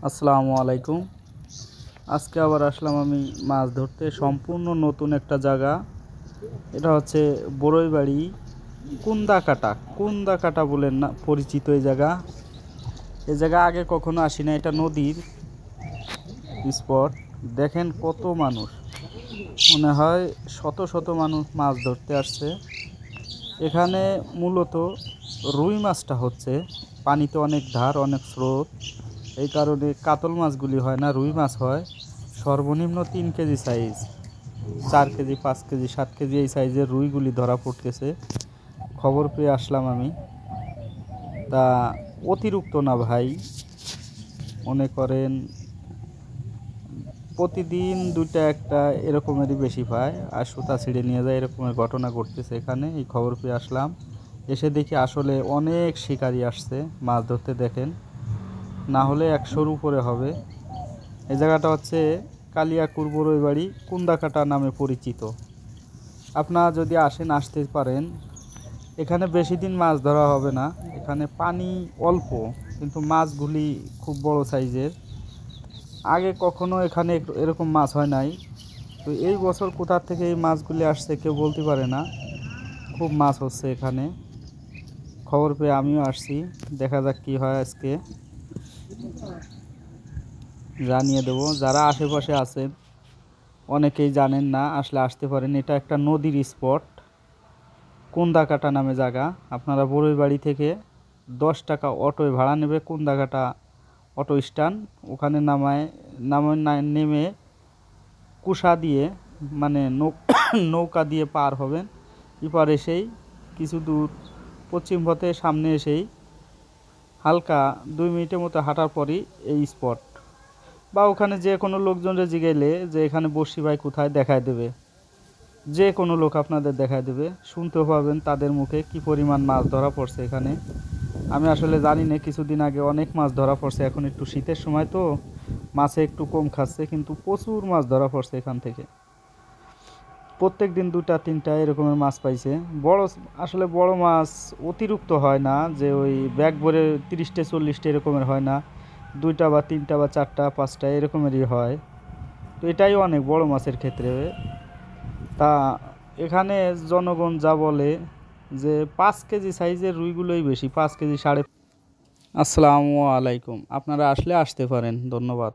আসসালামু আলাইকুম। আজকে আবার আসলাম আমি মাছ ধরতে সম্পূর্ণ নতুন একটা জায়গা। এটা হচ্ছে বড়ইবাড়ি কুন্দাকাটা বলে না পরিচিত এই জায়গা আগে কখনো আসি না। এটা নদীর স্পট। দেখেন কত মানুষ, মনে হয় শত শত মানুষ মাছ ধরতে আসছে এখানে। মূলত রুই মাছটা হচ্ছে, পানিতে অনেক ধার অনেক স্রোত, এই কারণে কাতল মাছগুলি হয় না, রুই মাছ হয়। সর্বনিম্ন 3 KG size, 4 KG 5 KG 7 KG এই সাইজের রুইগুলি ধরা পড়তেছে। খবর পেয়ে আসলাম আমি। তা অতিরিক্ত না ভাই, মনে করেন প্রতিদিন 2টা 1টা এরকমেরই বেশি পায়, আর সুতা ছিঁড়ে নিয়ে যায় এরকমের ঘটনা ঘটতেছে এখানে। এই খবর পেয়ে আসলাম, এসে দেখি আসলে অনেক শিকারি আসছে মাছ ধরতে। দেখেন না হলে 100-র উপরে হবে। এই জায়গাটা হচ্ছে কালিয়াকুর বড়ইবাড়ি কুন্দাকাটা নামে পরিচিত। আপনারা যদি আসতে পারেন। এখানে বেশি দিন মাছ ধরা হবে না, এখানে পানি অল্প কিন্তু মাছগুলি খুব বড় সাইজের। আগে কখনো এখানে এরকম মাছ হয় নাই। তো এই বছর কোথা থেকে এই মাছগুলি আসছে কেউ বলতে পারে না। খুব মাছ হচ্ছে এখানে। খবর পেয়ে আমিও আসছি, দেখা যাক কী হয়। আজকে জানিয়ে দেবো। যারা আশেপাশে আছেন অনেকেই জানেন না, আসতে পারেন। এটা একটা নদীর স্পট, কুন্দাকাটা নামে জায়গা। আপনারা বড়ইবাড়ি থেকে 10 টাকা অটোয় ভাড়া নেবে কুন্দাকাটা অটো স্ট্যান্ড, ওখানে নেমে কুশা দিয়ে মানে নৌকা দিয়ে পার হবেন। এপার এসেই কিছু দূর পশ্চিম পথে সামনে এসেই হালকা 2 মিনিটের মতো হাঁটার পরই এই স্পট। বা ওখানে যে কোনো লোকজনরে জিগাইলে যে এখানে বসি ভাই কোথায়, দেখায় দেবে। যে কোনো লোক আপনাদের দেখায় দেবে। শুনতেও পাবেন তাদের মুখে কি পরিমাণ মাছ ধরা পড়ছে এখানে। আমি আসলে জানি না, কিছুদিন আগে অনেক মাছ ধরা পড়ছে। এখন একটু শীতের সময় তো মাছে একটু কম খাচ্ছে, কিন্তু প্রচুর মাছ ধরা পড়ছে এখান থেকে। প্রত্যেক দিন 2টা 3টা এরকমের মাছ পাইছে। আসলে বড় মাছ অতিরিক্ত হয় না, যে ওই ব্যাগ ভরে 30টা 40টা এরকমের হয় না। 2টা বা 3টা বা 4টা 5টা এরকমেরই হয়। তো এটাই অনেক বড় মাছের ক্ষেত্রে। তা এখানে জনগণ যা বলে যে 5 কেজি সাইজের রুইগুলোই বেশি, 5 কেজি সাড়ে। আসসালামু আলাইকুম। আপনারা আসতে পারেন। ধন্যবাদ।